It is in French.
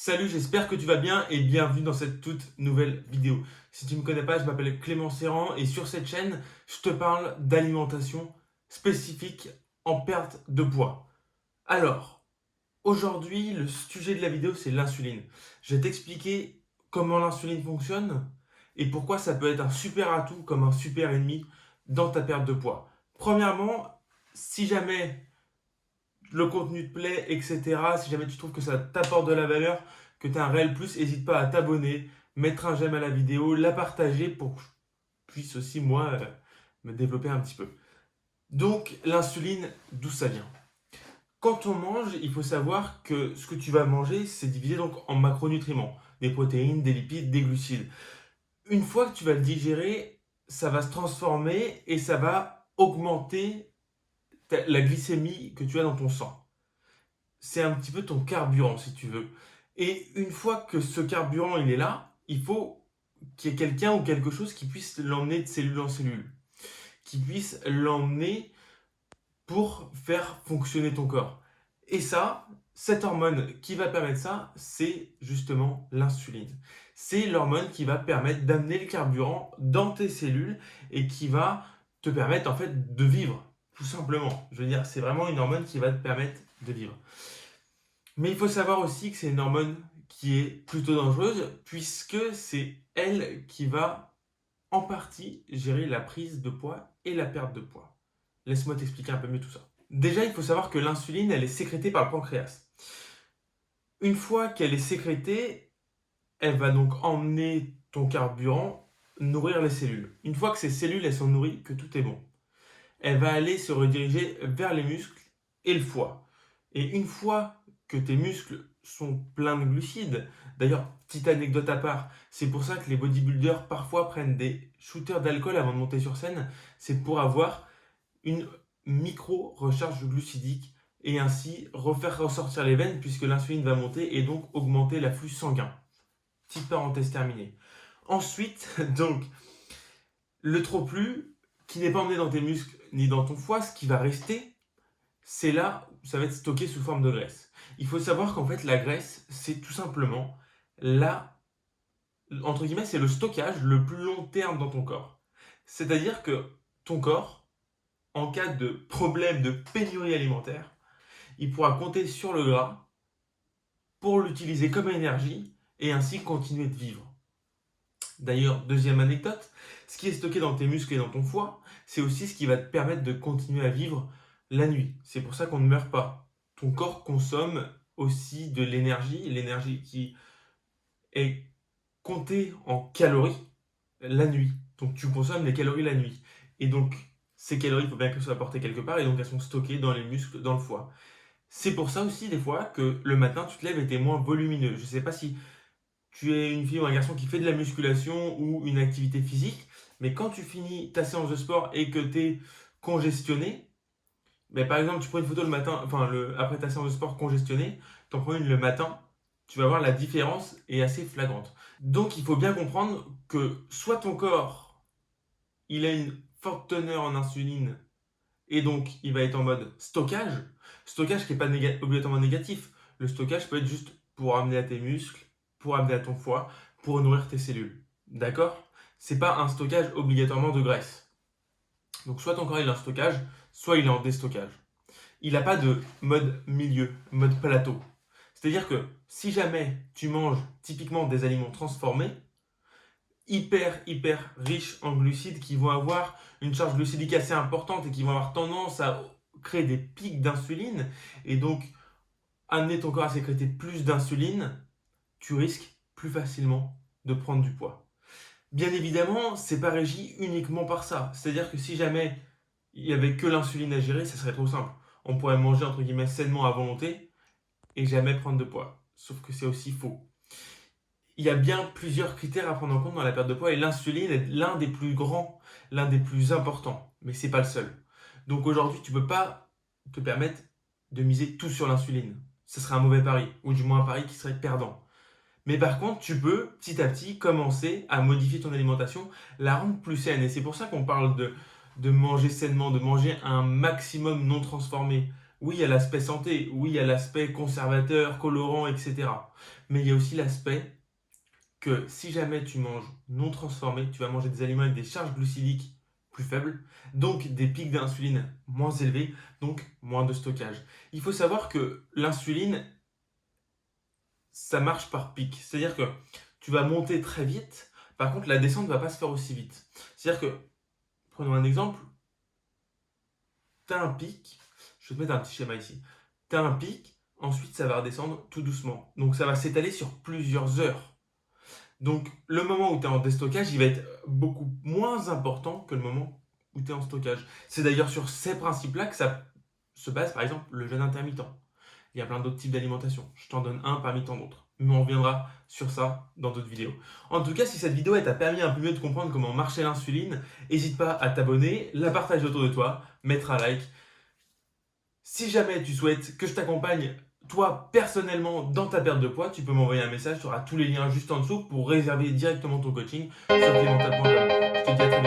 Salut, j'espère que tu vas bien et bienvenue dans cette toute nouvelle vidéo. Si tu ne me connais pas, je m'appelle Clément Serrand et sur cette chaîne, je te parle d'alimentation spécifique en perte de poids. Alors, aujourd'hui, le sujet de la vidéo, c'est l'insuline. Je vais t'expliquer comment l'insuline fonctionne et pourquoi ça peut être un super atout comme un super ennemi dans ta perte de poids. Premièrement, si jamais le contenu te plaît, etc. Si jamais tu trouves que ça t'apporte de la valeur, que tu as un réel plus, n'hésite pas à t'abonner, mettre un j'aime à la vidéo, la partager pour que je puisse aussi, moi, me développer un petit peu. Donc, l'insuline, d'où ça vient? Quand on mange, il faut savoir que ce que tu vas manger, c'est divisé donc en macronutriments, des protéines, des lipides, des glucides. Une fois que tu vas le digérer, ça va se transformer et ça va augmenter la glycémie que tu as dans ton sang. C'est un petit peu ton carburant, si tu veux. Et une fois que ce carburant il est là, il faut qu'il y ait quelqu'un ou quelque chose qui puisse l'emmener de cellule en cellule, qui puisse l'emmener pour faire fonctionner ton corps. Et ça, cette hormone qui va permettre ça, c'est justement l'insuline. C'est l'hormone qui va permettre d'amener le carburant dans tes cellules et qui va te permettre en fait de vivre, tout simplement. Je veux dire, c'est vraiment une hormone qui va te permettre de vivre. Mais il faut savoir aussi que c'est une hormone qui est plutôt dangereuse puisque c'est elle qui va en partie gérer la prise de poids et la perte de poids. Laisse-moi t'expliquer un peu mieux tout ça. Déjà, il faut savoir que l'insuline, elle est sécrétée par le pancréas. Une fois qu'elle est sécrétée, elle va donc emmener ton carburant nourrir les cellules. Une fois que ces cellules elles sont nourries, que tout est bon, elle va aller se rediriger vers les muscles et le foie. Et une fois que tes muscles sont pleins de glucides, d'ailleurs, petite anecdote à part, c'est pour ça que les bodybuilders parfois prennent des shooters d'alcool avant de monter sur scène, c'est pour avoir une micro-recharge glucidique et ainsi refaire ressortir les veines puisque l'insuline va monter et donc augmenter l'afflux sanguin. Petite parenthèse terminée. Ensuite, donc, le trop-plus qui n'est pas emmené dans tes muscles ni dans ton foie, ce qui va rester, c'est là où ça va être stocké sous forme de graisse. Il faut savoir qu'en fait, la graisse, c'est tout simplement la, entre guillemets, c'est le stockage le plus long terme dans ton corps. C'est-à-dire que ton corps, en cas de problème de pénurie alimentaire, il pourra compter sur le gras pour l'utiliser comme énergie et ainsi continuer de vivre. D'ailleurs, deuxième anecdote, ce qui est stocké dans tes muscles et dans ton foie, c'est aussi ce qui va te permettre de continuer à vivre la nuit. C'est pour ça qu'on ne meurt pas. Ton corps consomme aussi de l'énergie qui est comptée en calories la nuit. Donc tu consommes les calories la nuit. Et donc ces calories, il faut bien qu'elles soient apportées quelque part et donc elles sont stockées dans les muscles, dans le foie. C'est pour ça aussi des fois que le matin tu te lèves et tu es moins volumineux. Je ne sais pas si tu es une fille ou un garçon qui fait de la musculation ou une activité physique, mais quand tu finis ta séance de sport et que tu es congestionné, ben par exemple, tu prends une photo le matin, après ta séance de sport congestionnée, tu en prends une le matin, tu vas voir la différence est assez flagrante. Donc il faut bien comprendre que soit ton corps, il a une forte teneur en insuline et donc il va être en mode stockage qui n'est pas obligatoirement négatif. Le stockage peut être juste pour amener à tes muscles, pour amener à ton foie, pour nourrir tes cellules. D'accord? C'est pas un stockage obligatoirement de graisse. Donc soit ton corps il est en stockage, soit il est en déstockage. Il n'a pas de mode milieu, mode plateau. C'est-à-dire que si jamais tu manges typiquement des aliments transformés, hyper riches en glucides qui vont avoir une charge glucidique assez importante et qui vont avoir tendance à créer des pics d'insuline et donc amener ton corps à sécréter plus d'insuline, tu risques plus facilement de prendre du poids. Bien évidemment, c'est pas régi uniquement par ça. C'est-à-dire que si jamais il y avait que l'insuline à gérer, ça serait trop simple. On pourrait manger entre guillemets sainement à volonté et jamais prendre de poids. Sauf que c'est aussi faux. Il y a bien plusieurs critères à prendre en compte dans la perte de poids et l'insuline est l'un des plus grands, l'un des plus importants, mais c'est pas le seul. Donc aujourd'hui, tu peux pas te permettre de miser tout sur l'insuline. Ce serait un mauvais pari, ou du moins un pari qui serait perdant. Mais par contre, tu peux petit à petit commencer à modifier ton alimentation, la rendre plus saine. Et c'est pour ça qu'on parle de manger sainement, de manger un maximum non transformé, Oui, il y a l'aspect santé, oui, il y a l'aspect conservateur, colorant, etc. Mais il y a aussi l'aspect que si jamais tu manges non transformé, tu vas manger des aliments avec des charges glucidiques plus faibles, donc des pics d'insuline moins élevés, donc moins de stockage. Il faut savoir que l'insuline, ça marche par pic. C'est-à-dire que tu vas monter très vite, par contre la descente ne va pas se faire aussi vite. C'est-à-dire que, prenons un exemple, tu as un pic, je vais te mettre un petit schéma ici, tu as un pic, ensuite ça va redescendre tout doucement. Donc ça va s'étaler sur plusieurs heures. Donc le moment où tu es en déstockage, il va être beaucoup moins important que le moment où tu es en stockage. C'est d'ailleurs sur ces principes-là que ça se base par exemple le jeûne intermittent. Il y a plein d'autres types d'alimentation. Je t'en donne un parmi tant d'autres. Mais on reviendra sur ça dans d'autres vidéos. En tout cas, si cette vidéo t'a permis un peu mieux de comprendre comment marchait l'insuline, n'hésite pas à t'abonner, la partager autour de toi, mettre un like. Si jamais tu souhaites que je t'accompagne, toi, personnellement, dans ta perte de poids, tu peux m'envoyer un message, tu auras tous les liens juste en dessous pour réserver directement ton coaching sur clémental.com. Je te dis à très